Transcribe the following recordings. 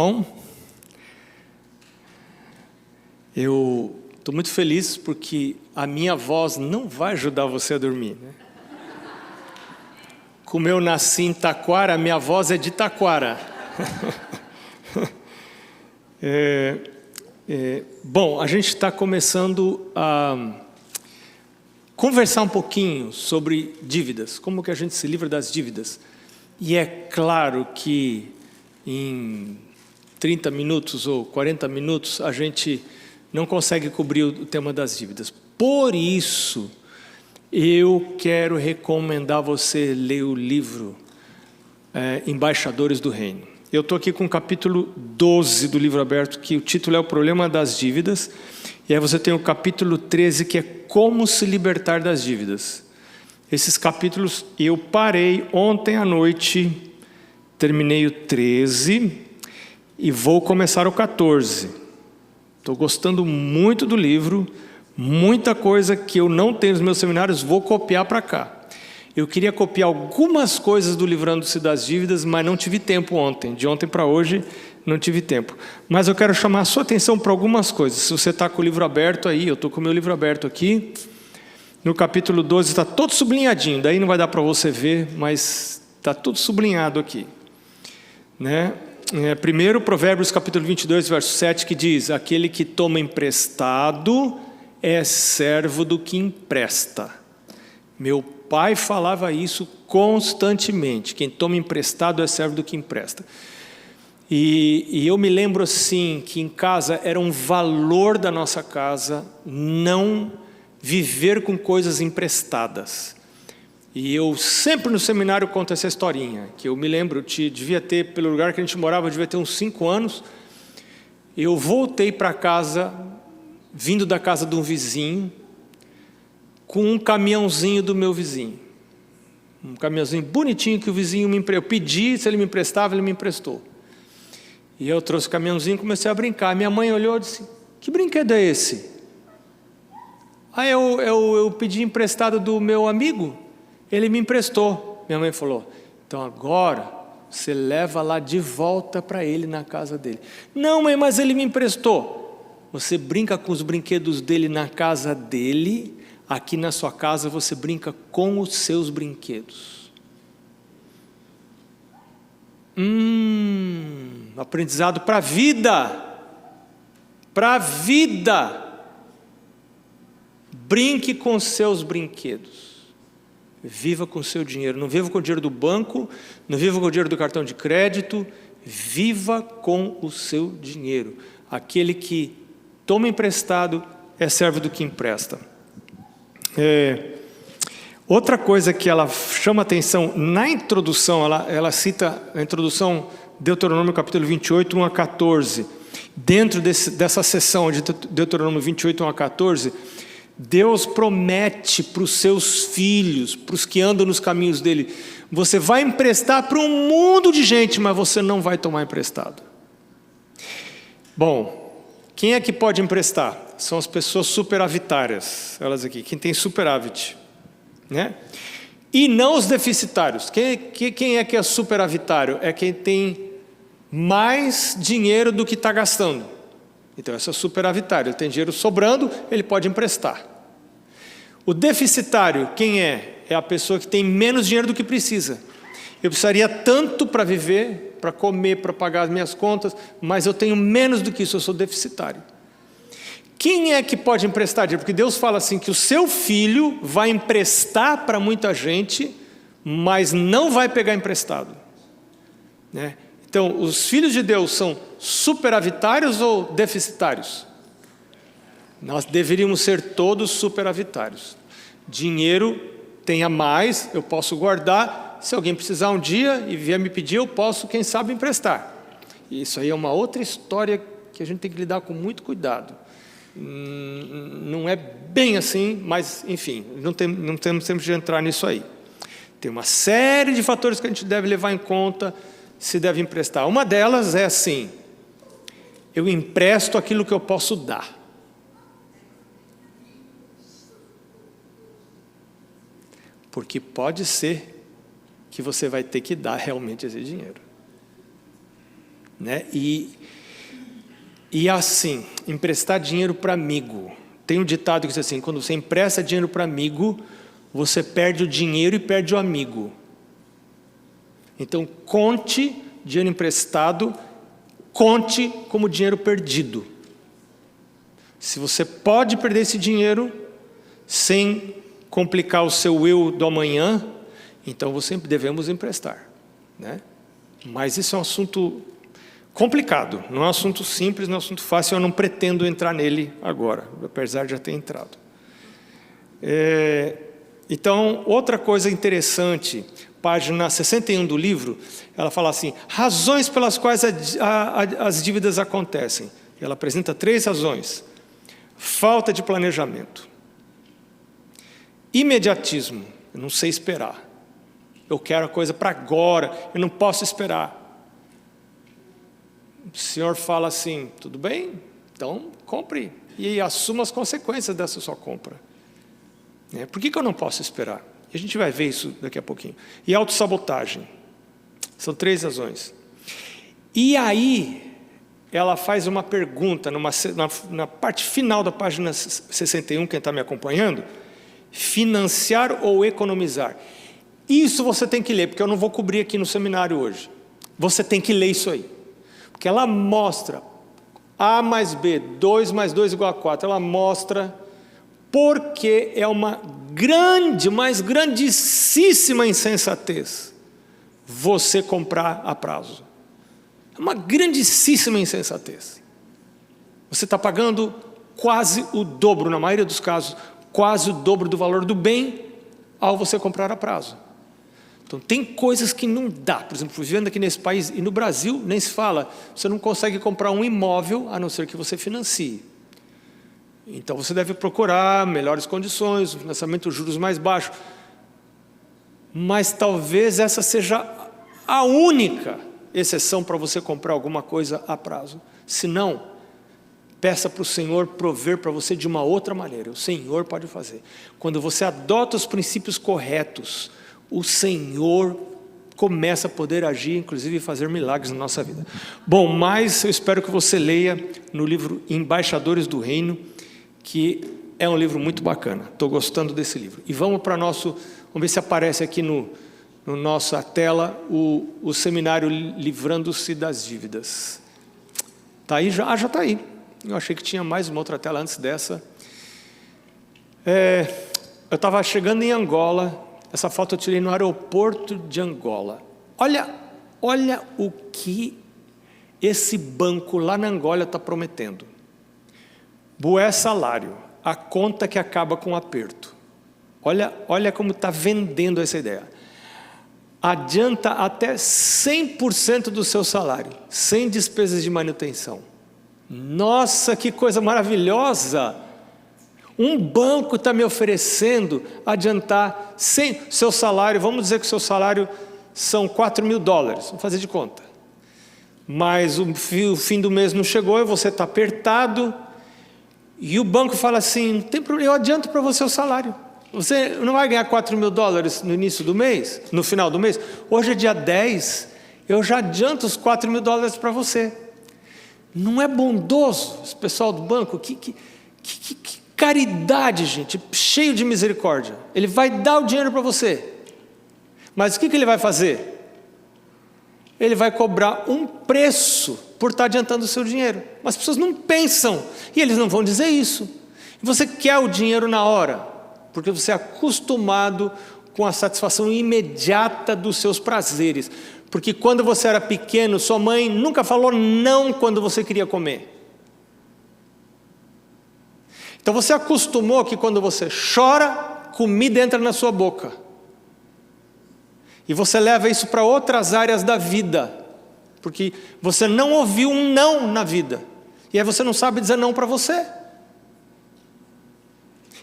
Bom, eu estou muito feliz porque a minha voz não vai ajudar você a dormir, né? Como eu nasci em Taquara, minha voz é de Taquara. Bom, a gente está começando a conversar um pouquinho sobre dívidas, como que a gente se livra das dívidas. E é claro que em 30 minutos ou 40 minutos a gente não consegue cobrir o tema das dívidas. Por isso, eu quero recomendar você ler o livro Embaixadores do Reino. Eu estou aqui com o capítulo 12 do livro aberto, que o título é O Problema das Dívidas. E aí você tem o capítulo 13, que é Como se libertar das dívidas. Esses capítulos eu parei ontem à noite, terminei o 13 e vou começar o 14. Estou gostando muito do livro, muita coisa que eu não tenho nos meus seminários, vou copiar para cá. Eu queria copiar algumas coisas do Livrando-se das Dívidas, mas não tive tempo ontem. De ontem para hoje, não tive tempo. Mas eu quero chamar a sua atenção para algumas coisas. Se você está com o livro aberto aí, eu estou com o meu livro aberto aqui. No capítulo 12 está todo sublinhadinho. Daí não vai dar para você ver, mas está tudo sublinhado aqui. Né? Primeiro, Provérbios capítulo 22, verso 7, que diz: aquele que toma emprestado é servo do que empresta. Meu pai falava isso constantemente. Quem toma emprestado é servo do que empresta. E eu me lembro assim, que em casa era um valor da nossa casa não viver com coisas emprestadas. E eu sempre no seminário conto essa historinha, que eu me lembro, devia ter, pelo lugar que a gente morava, devia ter uns 5 anos. Eu voltei para casa, vindo da casa de um vizinho, com um caminhãozinho do meu vizinho. Um caminhãozinho bonitinho que o vizinho me emprestou. Eu pedi, se ele me emprestava, ele me emprestou. E eu trouxe o caminhãozinho e comecei a brincar. Minha mãe olhou e disse: que brinquedo é esse? Aí eu pedi emprestado do meu amigo, ele me emprestou. Minha mãe falou: então agora você leva lá de volta para ele na casa dele. Não, mãe, mas ele me emprestou. Você brinca com os brinquedos dele na casa dele, aqui na sua casa você brinca com os seus brinquedos. Aprendizado para a vida. Para a vida. Brinque com os seus brinquedos. Viva com o seu dinheiro. Não viva com o dinheiro do banco, não viva com o dinheiro do cartão de crédito. Viva com o seu dinheiro. Aquele que toma emprestado é servo do que empresta. Outra coisa que ela chama atenção na introdução, ela cita a introdução, Deuteronômio capítulo 28, 1 a 14. Dentro dessa seção de Deuteronômio 28, 1 a 14, Deus promete para os seus filhos, para os que andam nos caminhos dele: você vai emprestar para um mundo de gente, mas você não vai tomar emprestado. Bom, quem é que pode emprestar? São as pessoas superavitárias, elas aqui, quem tem superávit, né? E não os deficitários. Quem é que é superavitário? É quem tem mais dinheiro do que está gastando. Então esse é o superavitário, ele tem dinheiro sobrando, ele pode emprestar. O deficitário, quem é? É a pessoa que tem menos dinheiro do que precisa. Eu precisaria tanto para viver, para comer, para pagar as minhas contas, mas eu tenho menos do que isso, eu sou deficitário. Quem é que pode emprestar dinheiro? Porque Deus fala assim, que o seu filho vai emprestar para muita gente, mas não vai pegar emprestado. Né? Então, os filhos de Deus são superavitários ou deficitários? Nós deveríamos ser todos superavitários. Dinheiro tenha mais, eu posso guardar. Se alguém precisar um dia e vier me pedir, eu posso, quem sabe, emprestar. Isso aí é uma outra história que a gente tem que lidar com muito cuidado. Não é bem assim, mas, enfim, não temos tempo de entrar nisso aí. Tem uma série de fatores que a gente deve levar em conta, se deve emprestar. Uma delas é assim: eu empresto aquilo que eu posso dar. Porque pode ser que você vai ter que dar realmente esse dinheiro. né? E assim, emprestar dinheiro para amigo. Tem um ditado que diz assim: quando você empresta dinheiro para amigo, você perde o dinheiro e perde o amigo. Então, conte dinheiro emprestado, conte como dinheiro perdido. Se você pode perder esse dinheiro sem complicar o seu eu do amanhã, então você devemos emprestar, né? Mas isso é um assunto complicado, não é um assunto simples, não é um assunto fácil, eu não pretendo entrar nele agora, apesar de já ter entrado. Então, outra coisa interessante, página 61 do livro, ela fala assim: razões pelas quais as dívidas acontecem. Ela apresenta 3 razões: falta de planejamento, imediatismo, eu não sei esperar, eu quero a coisa para agora, eu não posso esperar. O Senhor fala assim: tudo bem, então compre e assuma as consequências dessa sua compra. Por que eu não posso esperar? E a gente vai ver isso daqui a pouquinho. E autossabotagem. São 3 razões. E aí, ela faz uma pergunta, na parte final da página 61, quem está me acompanhando: financiar ou economizar? Isso você tem que ler, porque eu não vou cobrir aqui no seminário hoje. Você tem que ler isso aí. Porque ela mostra A mais B, 2 mais 2 igual a 4. Ela mostra porque é uma grande, mas grandíssima insensatez você comprar a prazo. É uma grandíssima insensatez. Você está pagando quase o dobro, na maioria dos casos, quase o dobro do valor do bem ao você comprar a prazo. Então, tem coisas que não dá. Por exemplo, vivendo aqui nesse país, e no Brasil nem se fala, você não consegue comprar um imóvel a não ser que você financie. Então, você deve procurar melhores condições, financiamento, juros mais baixos. Mas talvez essa seja a única exceção para você comprar alguma coisa a prazo. Se não, peça para o Senhor prover para você de uma outra maneira. O Senhor pode fazer. Quando você adota os princípios corretos, o Senhor começa a poder agir, inclusive fazer milagres na nossa vida. Bom, mas eu espero que você leia no livro Embaixadores do Reino, que é um livro muito bacana. Estou gostando desse livro. E vamos ver se aparece aqui no nossa tela o seminário Livrando-se das Dívidas. Está aí já? Já está aí. Eu achei que tinha mais uma outra tela antes dessa. Eu estava chegando em Angola. Essa foto eu tirei no aeroporto de Angola. Olha o que esse banco lá na Angola está prometendo. Bué salário, a conta que acaba com o aperto. Olha como está vendendo essa ideia. Adianta até 100% do seu salário, sem despesas de manutenção. Nossa, que coisa maravilhosa! Um banco está me oferecendo adiantar seu salário, vamos dizer que o seu salário são $4.000, vamos fazer de conta. Mas o fim do mês não chegou e você está apertado, e o banco fala assim: não tem problema, eu adianto para você o salário. Você não vai ganhar $4.000 no início do mês, no final do mês? Hoje é dia 10, eu já adianto os $4.000 para você. Não é bondoso esse pessoal do banco? Que caridade, gente, cheio de misericórdia. Ele vai dar o dinheiro para você. Mas o que ele vai fazer? Ele vai cobrar um preço por estar adiantando o seu dinheiro. Mas as pessoas não pensam, e eles não vão dizer isso. Você quer o dinheiro na hora, porque você é acostumado com a satisfação imediata dos seus prazeres. Porque quando você era pequeno, sua mãe nunca falou não quando você queria comer. Então você acostumou que quando você chora, comida entra na sua boca. E você leva isso para outras áreas da vida, porque você não ouviu um não na vida. E aí você não sabe dizer não para você.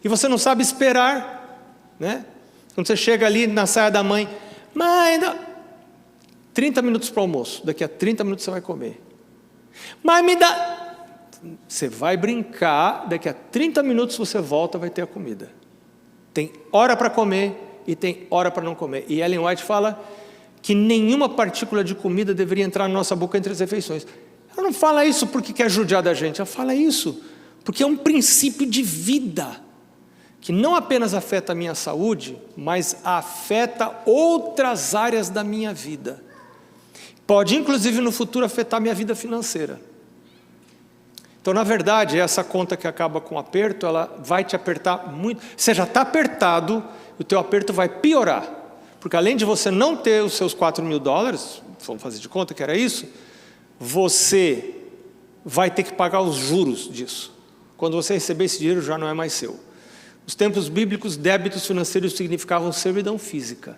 E você não sabe esperar, né? Quando você chega ali na saia da mãe: mãe, 30 minutos para o almoço, daqui a 30 minutos você vai comer. Mãe, me dá... Você vai brincar, daqui a 30 minutos você volta, vai ter a comida. Tem hora para comer e tem hora para não comer. E Ellen White fala que nenhuma partícula de comida deveria entrar na nossa boca entre as refeições. Ela não fala isso porque quer judiar da gente, ela fala isso porque é um princípio de vida, que não apenas afeta a minha saúde, mas afeta outras áreas da minha vida. Pode, inclusive, no futuro, afetar a minha vida financeira. Então, na verdade, essa conta que acaba com aperto, ela vai te apertar muito. Você já está apertado, o teu aperto vai piorar. Porque além de você não ter os seus $4.000, vamos fazer de conta que era isso, você vai ter que pagar os juros disso. Quando você receber esse dinheiro, já não é mais seu. Nos tempos bíblicos, débitos financeiros significavam servidão física.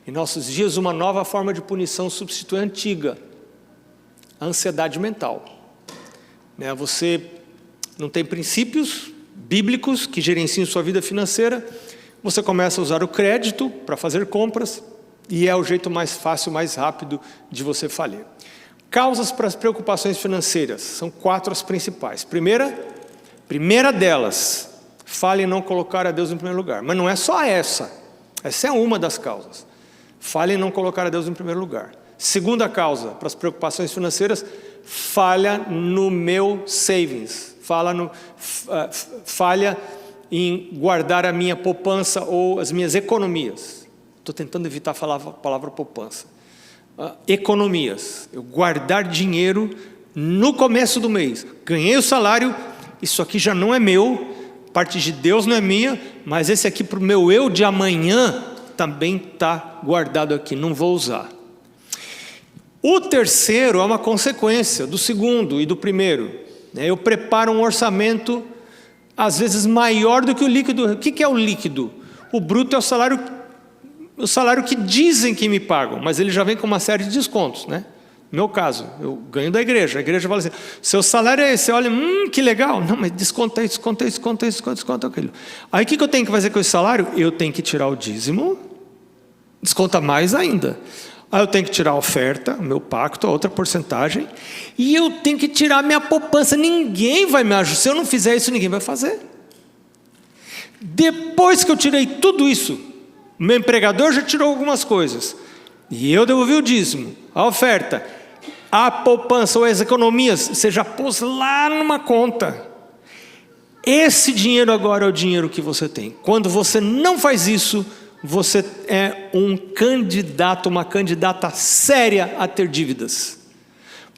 Em nossos dias, uma nova forma de punição substitui a antiga, a ansiedade mental. Você não tem princípios bíblicos que gerenciem sua vida financeira, você começa a usar o crédito para fazer compras, e é o jeito mais fácil, mais rápido de você falir. Causas para as preocupações financeiras, são 4 as principais. Primeira delas, falha em não colocar a Deus em primeiro lugar. Mas não é só essa é uma das causas. Falha em não colocar a Deus em primeiro lugar. Segunda causa para as preocupações financeiras, falha no meu savings, falha em guardar a minha poupança ou as minhas economias. Estou tentando evitar falar a palavra poupança. Economias, eu guardar dinheiro no começo do mês. Ganhei o salário, isso aqui já não é meu, parte de Deus não é minha, mas esse aqui para o meu eu de amanhã também está guardado aqui, não vou usar. O terceiro é uma consequência do segundo e do primeiro. Eu preparo um orçamento, às vezes maior do que o líquido. O que é o líquido? O bruto é o salário que dizem que me pagam, mas ele já vem com uma série de descontos, né? No meu caso, eu ganho da igreja, a igreja fala assim, seu salário é esse, você olha, que legal, não, mas desconta isso, desconta aquilo. Aí o que eu tenho que fazer com esse salário? Eu tenho que tirar o dízimo, desconta mais ainda. Aí eu tenho que tirar a oferta, o meu pacto, a outra porcentagem, e eu tenho que tirar a minha poupança, ninguém vai me ajudar, se eu não fizer isso, ninguém vai fazer. Depois que eu tirei tudo isso, o meu empregador já tirou algumas coisas, e eu devolvi o dízimo, a oferta, a poupança ou as economias, você já pôs lá numa conta. Esse dinheiro agora é o dinheiro que você tem. Quando você não faz isso, você é um candidato, uma candidata séria a ter dívidas.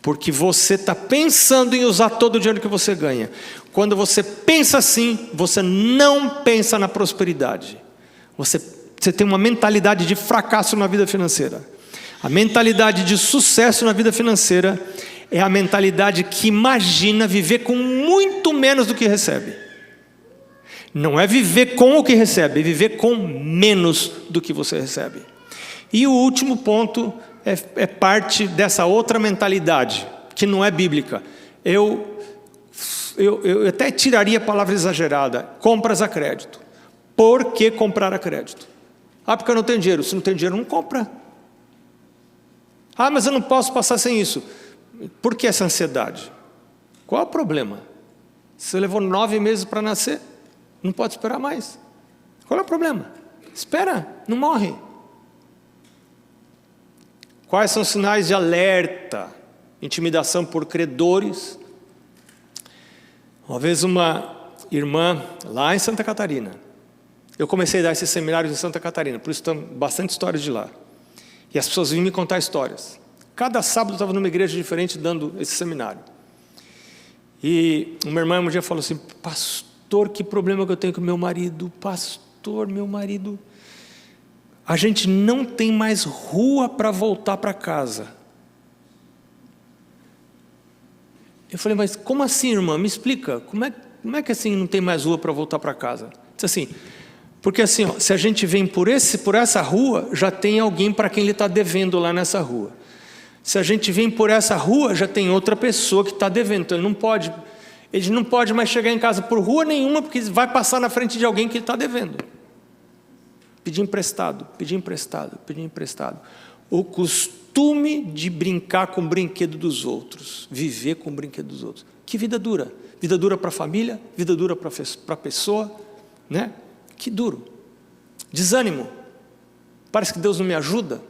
Porque você está pensando em usar todo o dinheiro que você ganha. Quando você pensa assim, você não pensa na prosperidade. Você tem uma mentalidade de fracasso na vida financeira. A mentalidade de sucesso na vida financeira é a mentalidade que imagina viver com muito menos do que recebe. Não é viver com o que recebe, é viver com menos do que você recebe. E o último ponto é parte dessa outra mentalidade, que não é bíblica. Eu até tiraria a palavra exagerada, compras a crédito. Por que comprar a crédito? Porque eu não tenho dinheiro. Se não tem dinheiro, não compra. Mas eu não posso passar sem isso. Por que essa ansiedade? Qual é o problema? Você levou 9 meses para nascer, não pode esperar mais. Qual é o problema? Espera, não morre. Quais são os sinais de alerta? Intimidação por credores. Uma vez uma irmã lá em Santa Catarina, eu comecei a dar esses seminários em Santa Catarina, por isso tem bastante histórias de lá. E as pessoas vinham me contar histórias. Cada sábado eu estava numa igreja diferente dando esse seminário. E uma irmã um dia falou assim, pastor, que problema que eu tenho com meu marido. Pastor, meu marido, a gente não tem mais rua para voltar para casa. Eu falei, mas como assim, irmã? Me explica, como é que assim não tem mais rua para voltar para casa? Disse assim, porque assim, se a gente vem por essa rua, já tem alguém para quem ele está devendo lá nessa rua. Se a gente vem por essa rua, já tem outra pessoa que está devendo. Então ele não pode mais chegar em casa por rua nenhuma, porque vai passar na frente de alguém que ele está devendo. Pedir emprestado. O costume de brincar com o brinquedo dos outros, viver com o brinquedo dos outros. Que vida dura. Vida dura para a família, vida dura para a pessoa, né? Que duro. Desânimo. Parece que Deus não me ajuda.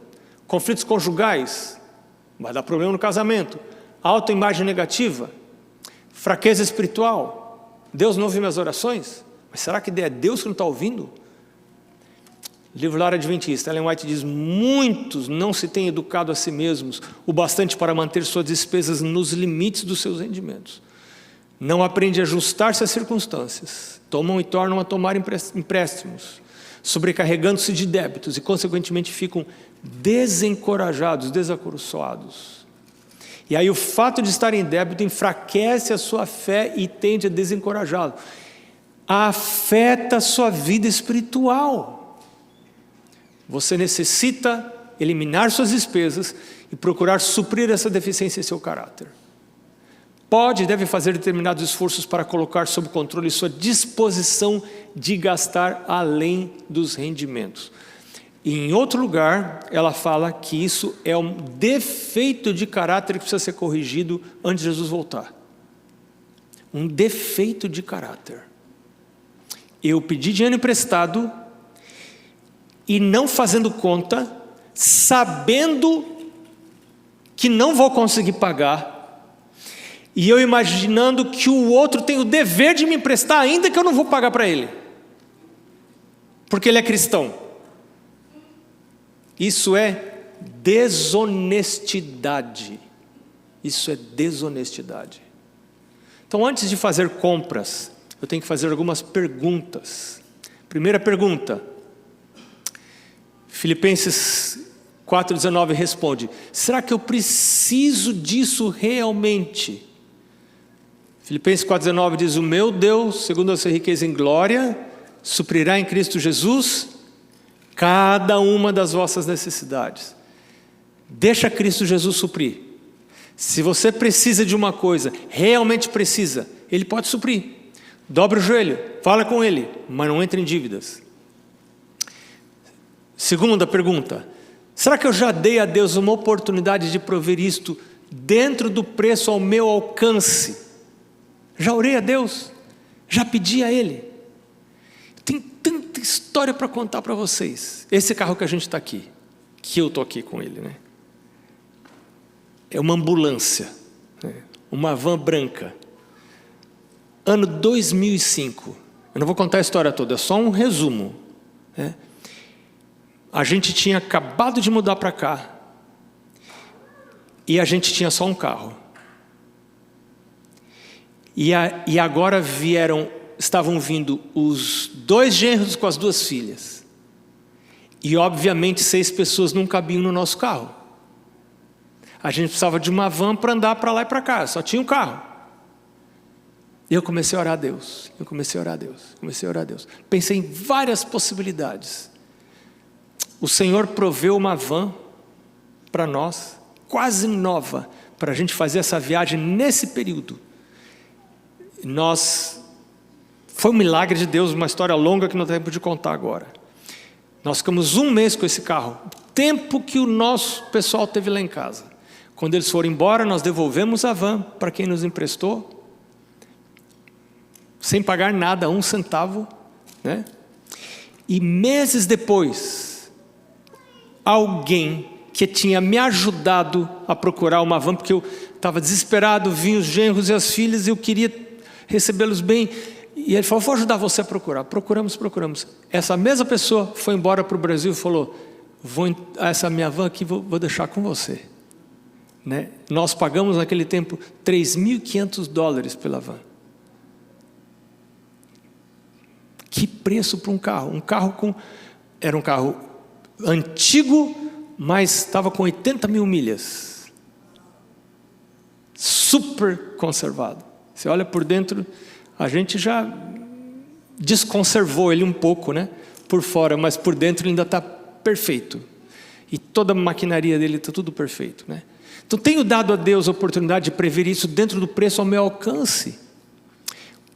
conflitos conjugais, vai dar problema no casamento, autoimagem negativa, fraqueza espiritual. Deus não ouve minhas orações? Mas será que é Deus que não está ouvindo? Livro Lar Adventista, Ellen White diz: muitos não se têm educado a si mesmos o bastante para manter suas despesas nos limites dos seus rendimentos. Não aprendem a ajustar-se às circunstâncias, tomam e tornam a tomar empréstimos, sobrecarregando-se de débitos e, consequentemente, ficam desencorajados, desacoroçoados. E aí o fato de estar em débito enfraquece a sua fé e tende a desencorajá-lo. Afeta a sua vida espiritual. Você necessita eliminar suas despesas e procurar suprir essa deficiência em seu caráter. Pode e deve fazer determinados esforços para colocar sob controle sua disposição de gastar além dos rendimentos. E em outro lugar, ela fala que isso é um defeito de caráter que precisa ser corrigido antes de Jesus voltar. Um defeito de caráter. Eu pedi dinheiro emprestado e não fazendo conta, sabendo que não vou conseguir pagar, e eu imaginando que o outro tem o dever de me emprestar, ainda que eu não vou pagar para ele, porque ele é cristão. Isso é desonestidade. Isso é desonestidade. Então, antes de fazer compras, eu tenho que fazer algumas perguntas. Primeira pergunta, Filipenses 4,19 responde: será que eu preciso disso realmente? Filipenses 4,19 diz: o meu Deus, segundo a sua riqueza em glória, suprirá em Cristo Jesus cada uma das vossas necessidades. Deixa Cristo Jesus suprir. Se você precisa de uma coisa, realmente precisa, Ele pode suprir. Dobre o joelho, fala com Ele, mas não entre em dívidas. Segunda pergunta, será que eu já dei a Deus uma oportunidade de prover isto dentro do preço ao meu alcance? Já orei a Deus? Já pedi a Ele? Tem tanta história para contar para vocês. Esse carro que a gente está aqui, que eu estou aqui com ele, né? É uma ambulância, né? Uma van branca. Ano 2005. Eu não vou contar a história toda, é só um resumo, né? A gente tinha acabado de mudar para cá e a gente tinha só um carro. E agora estavam vindo os 2 genros com as 2 filhas. E obviamente 6 pessoas não cabiam no nosso carro. A gente precisava de uma van para andar para lá e para cá, só tinha um carro. E eu comecei a orar a Deus, comecei a orar a Deus. Pensei em várias possibilidades. O Senhor proveu uma van para nós, quase nova, para a gente fazer essa viagem nesse período. Foi um milagre de Deus, uma história longa que não tem tempo de contar agora. Nós ficamos 1 mês com esse carro, tempo que o nosso pessoal teve lá em casa. Quando eles foram embora, nós devolvemos a van para quem nos emprestou, sem pagar nada, 1 centavo, né? E meses depois, alguém que tinha me ajudado a procurar uma van, porque eu estava desesperado, vinham os genros e as filhas, e eu queria recebê-los bem, e ele falou: vou ajudar você a procurar. Procuramos. Essa mesma pessoa foi embora para o Brasil e falou: essa minha van aqui vou deixar com você, né? Nós pagamos naquele tempo $3.500 pela van. Que preço para um carro? Era um carro antigo, mas estava com 80 mil milhas. Super conservado. Você olha por dentro, a gente já desconservou ele um pouco, né? Por fora, mas por dentro ele ainda está perfeito. E toda a maquinaria dele está tudo perfeito, né? Então tenho dado a Deus a oportunidade de prever isso dentro do preço ao meu alcance.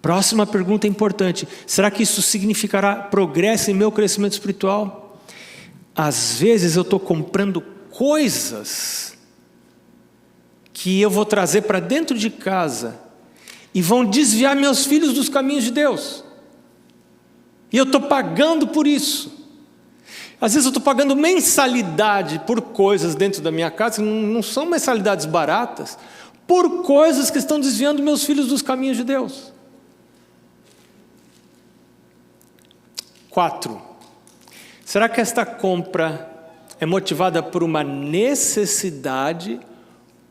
Próxima pergunta importante: será que isso significará progresso em meu crescimento espiritual? Às vezes eu estou comprando coisas que eu vou trazer para dentro de casa e vão desviar meus filhos dos caminhos de Deus. E eu estou pagando por isso. Às vezes eu estou pagando mensalidade por coisas dentro da minha casa, que não são mensalidades baratas, por coisas que estão desviando meus filhos dos caminhos de Deus. 4. Será que esta compra é motivada por uma necessidade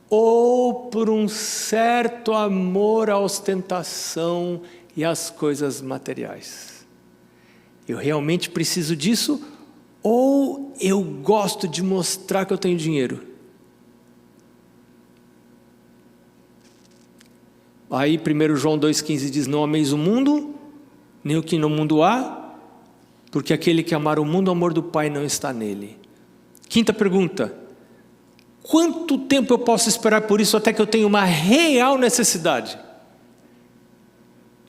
ou por um certo amor à ostentação e às coisas materiais? Eu realmente preciso disso ou eu gosto de mostrar que eu tenho dinheiro? Aí 1 João 2,15 diz: não ameis o mundo, nem o que no mundo há, porque aquele que amar o mundo, o amor do Pai não está nele. 5ª pergunta: quanto tempo eu posso esperar por isso até que eu tenha uma real necessidade?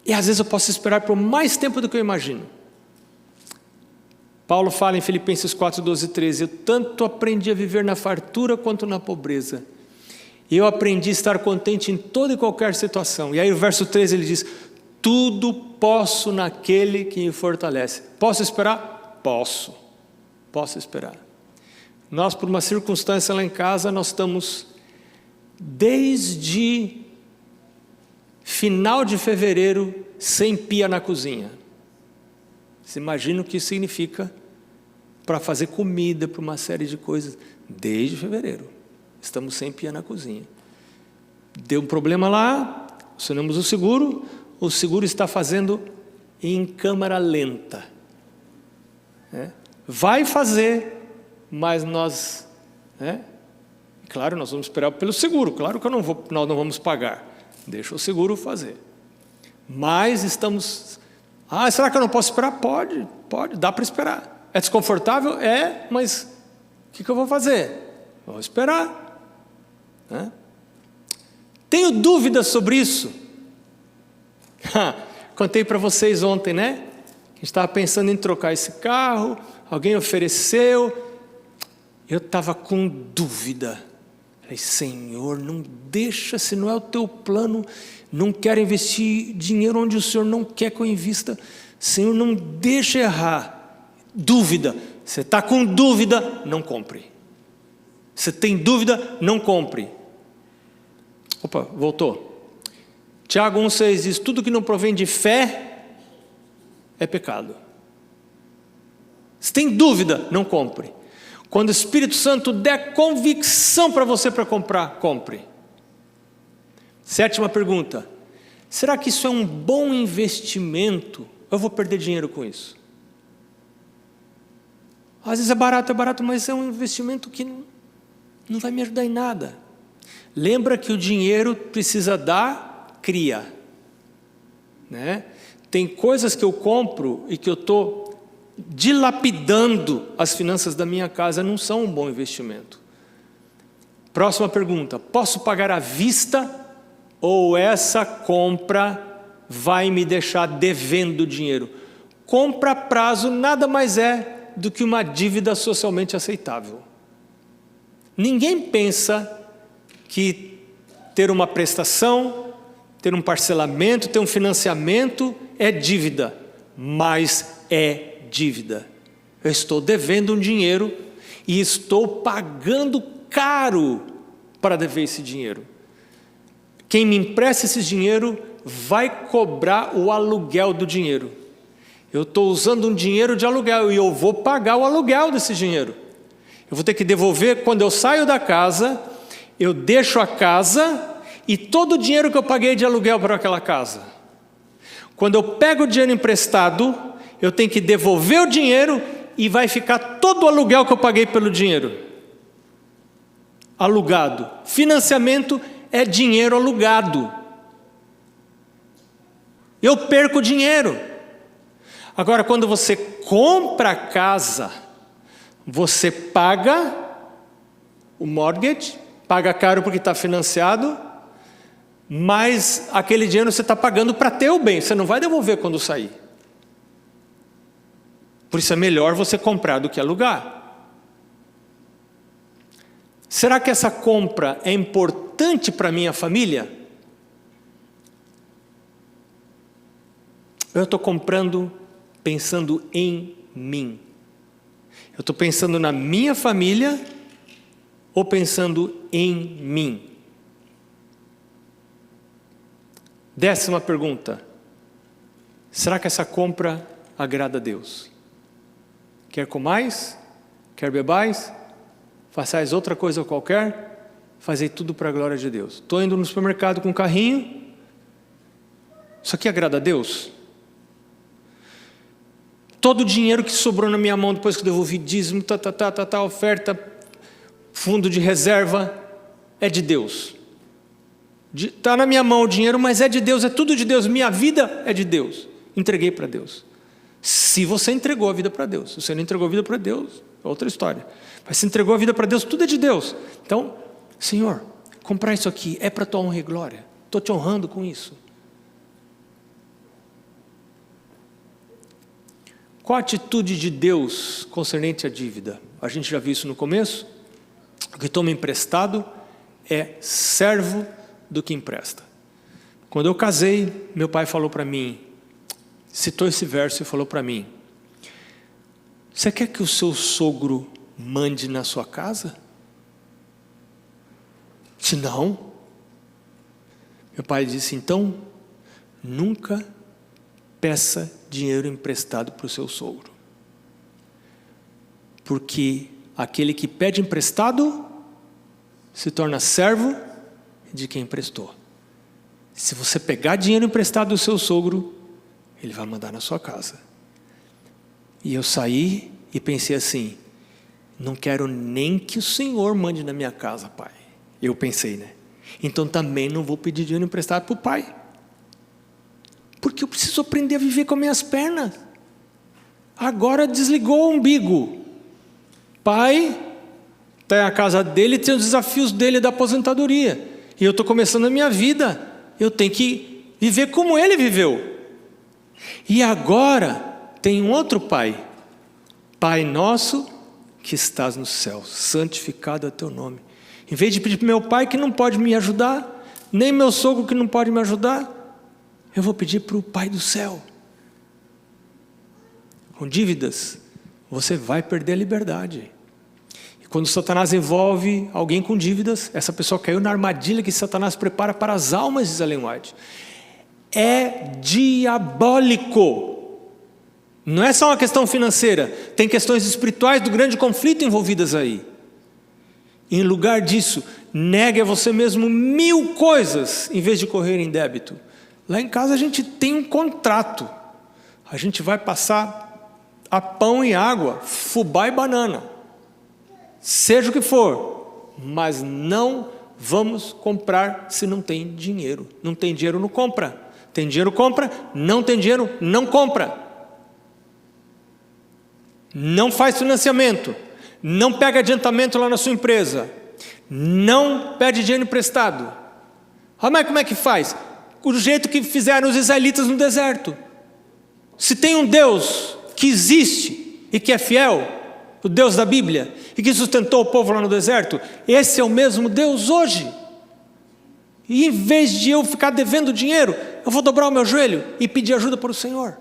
E às vezes eu posso esperar por mais tempo do que eu imagino. Paulo fala em Filipenses 4, 12 e 13: eu tanto aprendi a viver na fartura quanto na pobreza. Eu aprendi a estar contente em toda e qualquer situação. E aí o verso 13 ele diz: tudo posso naquele que me fortalece. Posso esperar? Posso esperar. Nós, por uma circunstância lá em casa, nós estamos desde final de fevereiro sem pia na cozinha. Você imagina o que isso significa para fazer comida, para uma série de coisas. Desde fevereiro estamos sem pia na cozinha. Deu um problema lá, acionamos o seguro está fazendo em câmara lenta. Vai fazer, mas nós, claro, nós vamos esperar pelo seguro, claro que nós não vamos pagar, deixa o seguro fazer. Mas estamos, será que eu não posso esperar? Pode, dá para esperar. É desconfortável? É, mas o que eu vou fazer? Vou esperar. Tenho dúvidas sobre isso. Contei para vocês ontem, né? A gente estava pensando em trocar esse carro, alguém ofereceu, eu estava com dúvida. Falei: Senhor, não deixa, se não é o teu plano, não quero investir dinheiro onde o Senhor não quer que eu invista. Senhor, não deixa errar. Dúvida, você está com dúvida, não compre. Você tem dúvida, não compre. Opa, voltou. Tiago 1,6 diz: tudo que não provém de fé é pecado. Se tem dúvida, não compre. Quando o Espírito Santo der convicção para você para comprar, compre. 7ª pergunta: será que isso é um bom investimento? Eu vou perder dinheiro com isso? Às vezes é barato, mas é um investimento que não vai me ajudar em nada. Lembra que o dinheiro precisa dar cria, né? Tem coisas que eu compro e que eu estou dilapidando as finanças da minha casa, não são um bom investimento. Próxima pergunta: posso pagar à vista ou essa compra vai me deixar devendo dinheiro? Compra a prazo nada mais é do que uma dívida socialmente aceitável. Ninguém pensa que ter uma prestação, ter um parcelamento, ter um financiamento é dívida, mas é dívida. Eu estou devendo um dinheiro e estou pagando caro para dever esse dinheiro. Quem me empresta esse dinheiro vai cobrar o aluguel do dinheiro. Eu estou usando um dinheiro de aluguel e eu vou pagar o aluguel desse dinheiro. Eu vou ter que devolver quando eu saio da casa. Eu deixo a casa e todo o dinheiro que eu paguei de aluguel para aquela casa. Quando eu pego o dinheiro emprestado, eu tenho que devolver o dinheiro e vai ficar todo o aluguel que eu paguei pelo dinheiro. Alugado. Financiamento é dinheiro alugado. Eu perco dinheiro. Agora, quando você compra a casa, você paga o mortgage, paga caro porque está financiado, mas aquele dinheiro você está pagando para ter o bem, você não vai devolver quando sair. Por isso é melhor você comprar do que alugar. Será que essa compra é importante para a minha família? Eu estou comprando pensando em mim. Eu estou pensando na minha família ou pensando em mim? 10ª pergunta. Será que essa compra agrada a Deus? Quer comais? Quer bebais? Façais outra coisa qualquer? Fazei tudo para a glória de Deus. Estou indo no supermercado com um carrinho. Isso aqui agrada a Deus? Todo o dinheiro que sobrou na minha mão depois que eu devolvi dízimo, oferta, fundo de reserva, é de Deus. Está na minha mão o dinheiro, mas é de Deus, é tudo de Deus. Minha vida é de Deus. Entreguei para Deus. Se você entregou a vida para Deus. Se você não entregou a vida para Deus, é outra história. Mas se entregou a vida para Deus, tudo é de Deus. Então, Senhor, comprar isso aqui é para tua honra e glória. Estou te honrando com isso. Qual a atitude de Deus concernente à dívida? A gente já viu isso no começo. O que toma emprestado é servo do que empresta. Quando eu casei, meu pai falou para mim, citou esse verso e falou para mim: você quer que o seu sogro mande na sua casa? Se não, meu pai disse, então, nunca peça dinheiro emprestado para o seu sogro. Porque aquele que pede emprestado se torna servo de quem emprestou. Se você pegar dinheiro emprestado do seu sogro, ele vai mandar na sua casa. E eu saí e pensei assim, não quero nem que o Senhor mande na minha casa, pai. Eu pensei, né? Então também não vou pedir dinheiro emprestado para o pai. Porque eu preciso aprender a viver com as minhas pernas. Agora desligou o umbigo. Pai está na casa dele, tem os desafios dele da aposentadoria. E eu estou começando a minha vida. Eu tenho que viver como ele viveu. E agora tem um outro pai. Pai nosso que estás no céu, santificado é teu nome. Em vez de pedir para meu pai que não pode me ajudar, nem meu sogro que não pode me ajudar, eu vou pedir para o Pai do céu. Com dívidas, você vai perder a liberdade. E quando Satanás envolve alguém com dívidas, essa pessoa caiu na armadilha que Satanás prepara para as almas, diz Ellen White. É diabólico. Não é só uma questão financeira, tem questões espirituais do grande conflito envolvidas aí. Em lugar disso, negue a você mesmo 1000 coisas, em vez de correr em débito. Lá em casa a gente tem um contrato. A gente vai passar a pão e água, fubá e banana. Seja o que for. Mas não vamos comprar se não tem dinheiro. Não tem dinheiro, não compra. Tem dinheiro, compra. Não tem dinheiro, não compra. Não faz financiamento. Não pega adiantamento lá na sua empresa. Não pede dinheiro emprestado. Ah, mas como é que faz? O jeito que fizeram os israelitas no deserto. Se tem um Deus que existe e que é fiel, o Deus da Bíblia, e que sustentou o povo lá no deserto, esse é o mesmo Deus hoje. E em vez de eu ficar devendo dinheiro, eu vou dobrar o meu joelho e pedir ajuda para o Senhor.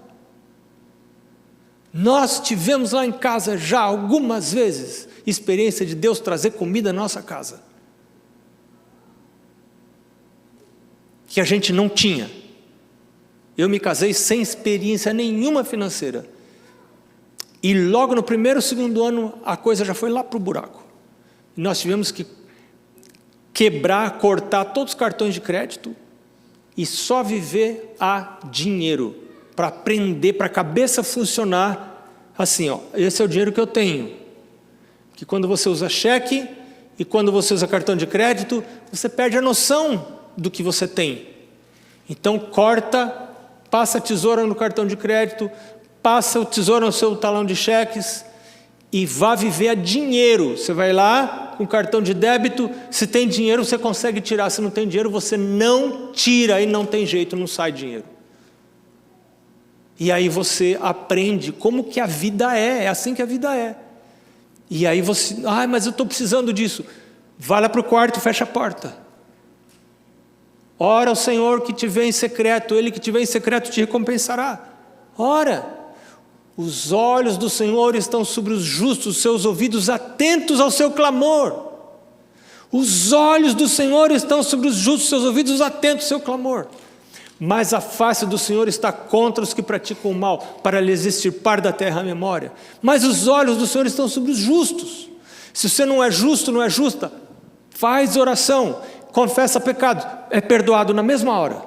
Nós tivemos lá em casa já algumas vezes experiência de Deus trazer comida na nossa casa, que a gente não tinha. Eu me casei sem experiência nenhuma financeira. E logo no primeiro ou segundo ano, a coisa já foi lá para o buraco. Nós tivemos que quebrar, cortar todos os cartões de crédito e só viver a dinheiro, para aprender, para a cabeça funcionar assim, ó, esse é o dinheiro que eu tenho. Que quando você usa cheque e quando você usa cartão de crédito, você perde a noção do que você tem. Então corta, passa a tesoura no cartão de crédito, passa o tesouro no seu talão de cheques e vá viver a dinheiro. Você vai lá com o cartão de débito, se tem dinheiro você consegue tirar, se não tem dinheiro você não tira e não tem jeito, não sai dinheiro. E aí você aprende como que a vida é assim que a vida é. E aí você, mas eu estou precisando disso. Vai lá para o quarto e fecha a porta. Ora ao Senhor que te vê em secreto, Ele que te vê em secreto te recompensará. Ora, Os olhos do Senhor estão sobre os justos, seus ouvidos atentos ao seu clamor. Os olhos do Senhor estão sobre os justos, seus ouvidos atentos ao seu clamor. Mas a face do Senhor está contra os que praticam o mal, para lhes extirpar da terra a memória. Mas os olhos do Senhor estão sobre os justos. Se você não é justo, não é justa, faz oração, confessa pecado, é perdoado na mesma hora.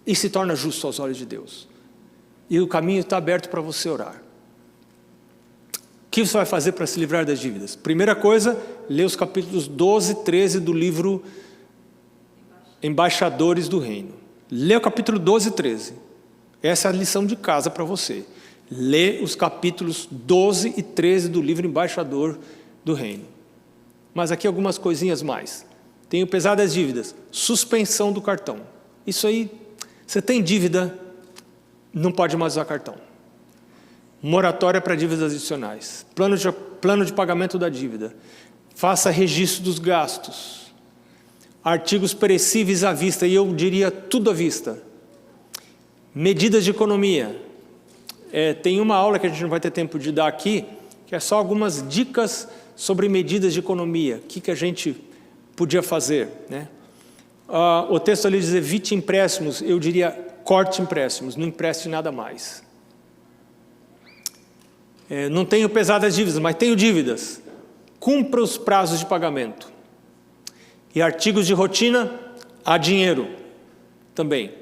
E se torna justo aos olhos de Deus. E o caminho está aberto para você orar. O que você vai fazer para se livrar das dívidas? Primeira coisa, lê os capítulos 12 e 13 do livro Embaixadores do Reino. Lê o capítulo 12 e 13. Essa é a lição de casa para você. Lê os capítulos 12 e 13 do livro Embaixador do Reino. Mas aqui algumas coisinhas mais. Tem o pesar das dívidas. Suspensão do cartão. Isso aí, você tem dívida, não pode mais usar cartão. Moratória para dívidas adicionais. Plano de pagamento da dívida. Faça registro dos gastos. Artigos perecíveis à vista, e eu diria tudo à vista. Medidas de economia. Tem uma aula que a gente não vai ter tempo de dar aqui, que é só algumas dicas sobre medidas de economia. O que a gente podia fazer, né? O texto ali diz: evite empréstimos, eu diria corte empréstimos, não empreste nada mais. Não tenho pesadas dívidas, mas tenho dívidas. Cumpra os prazos de pagamento. E artigos de rotina, há dinheiro também.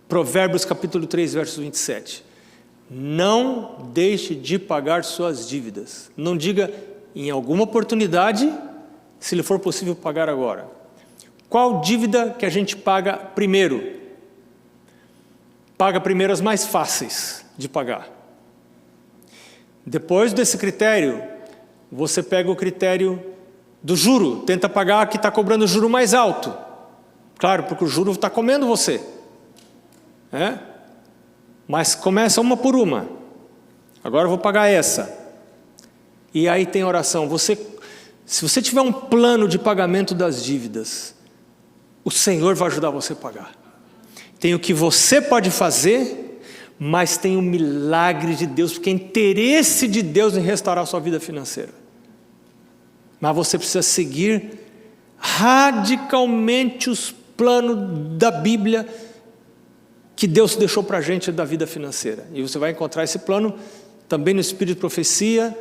Provérbios capítulo 3, verso 27. Não deixe de pagar suas dívidas. Não diga em alguma oportunidade, se lhe for possível pagar agora. Qual dívida que a gente paga primeiro? Paga primeiro as mais fáceis de pagar. Depois desse critério, você pega o critério do juro, tenta pagar a que está cobrando o juro mais alto. Claro, porque o juro está comendo você. Mas começa uma por uma. Agora eu vou pagar essa. E aí tem oração. Se você tiver um plano de pagamento das dívidas, o Senhor vai ajudar você a pagar. Tem o que você pode fazer, mas tem o milagre de Deus, porque é interesse de Deus em restaurar a sua vida financeira. Mas você precisa seguir radicalmente os planos da Bíblia que Deus deixou para a gente da vida financeira. E você vai encontrar esse plano também no Espírito de Profecia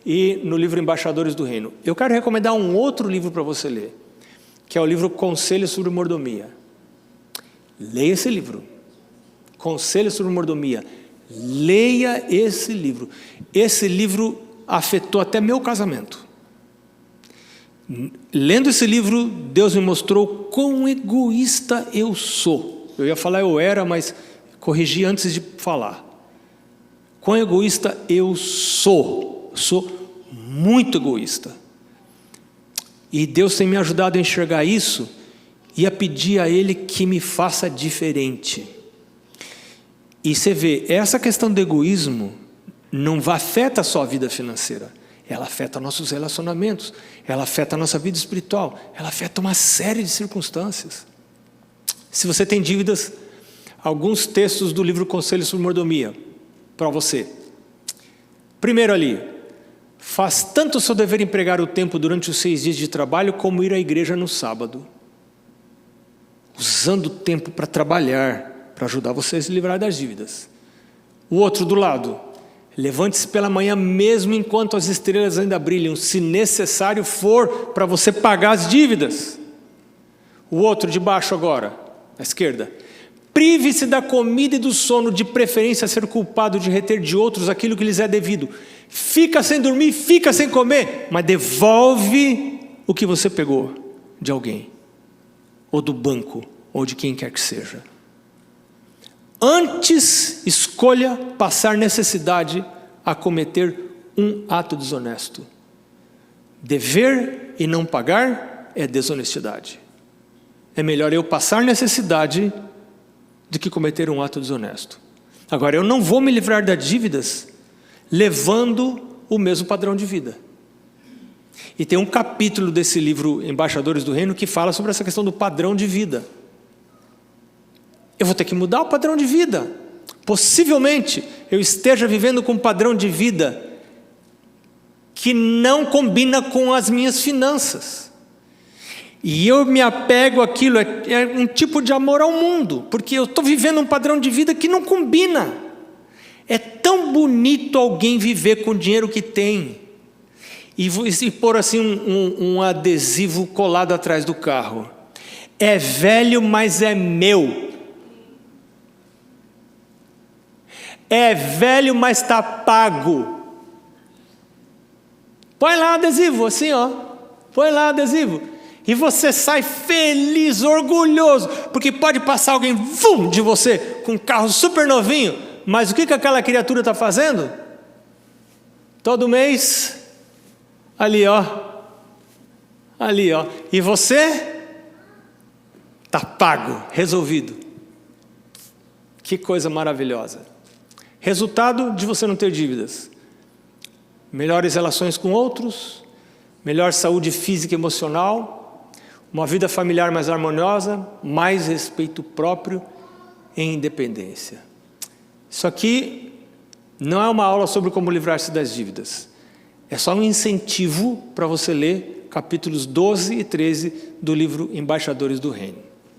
e no livro Embaixadores do Reino. Eu quero recomendar um outro livro para você ler, que é o livro Conselho sobre Mordomia. Leia esse livro. Conselho sobre Mordomia. Leia esse livro. Esse livro afetou até meu casamento. Lendo esse livro, Deus me mostrou quão egoísta eu sou. Eu ia falar eu era, mas corrigi antes de falar. Quão egoísta eu sou. Sou muito egoísta. E Deus tem me ajudado a enxergar isso e a pedir a Ele que me faça diferente. E você vê, essa questão do egoísmo não afeta só a vida financeira. Ela afeta nossos relacionamentos, ela afeta a nossa vida espiritual, ela afeta uma série de circunstâncias. Se você tem dívidas, alguns textos do livro Conselho sobre Mordomia, para você. Primeiro ali, faz tanto o seu dever empregar o tempo durante os 6 dias de trabalho, como ir à igreja no sábado. Usando o tempo para trabalhar, para ajudar você a se livrar das dívidas. O outro do lado, levante-se pela manhã mesmo enquanto as estrelas ainda brilham, se necessário for, para você pagar as dívidas. O outro de baixo agora, à esquerda, prive-se da comida e do sono, de preferência a ser culpado de reter de outros aquilo que lhes é devido. Fica sem dormir, fica sem comer, mas devolve o que você pegou de alguém, ou do banco, ou de quem quer que seja. Antes, escolha passar necessidade a cometer um ato desonesto. Dever e não pagar é desonestidade. É melhor eu passar necessidade do que cometer um ato desonesto. Agora, eu não vou me livrar das dívidas levando o mesmo padrão de vida. E tem um capítulo desse livro Embaixadores do Reino que fala sobre essa questão do padrão de vida. Eu vou ter que mudar o padrão de vida, Possivelmente eu esteja vivendo com um padrão de vida que não combina com as minhas finanças. E eu me apego àquilo, é um tipo de amor ao mundo, porque eu estou vivendo um padrão de vida que não combina. É tão bonito alguém viver com o dinheiro que tem e pôr assim um adesivo colado atrás do carro. É velho, mas é meu. É velho, mas está pago. Põe lá o adesivo, assim, ó. Põe lá o adesivo. E você sai feliz, orgulhoso, porque pode passar alguém de você com um carro super novinho, mas o que aquela criatura está fazendo? Todo mês, ali ó, e você está pago, resolvido. Que coisa maravilhosa. Resultado de você não ter dívidas: melhores relações com outros, melhor saúde física e emocional, uma vida familiar mais harmoniosa, mais respeito próprio e independência. Isso aqui não é uma aula sobre como livrar-se das dívidas. É só um incentivo para você ler capítulos 12 e 13 do livro Embaixadores do Reino.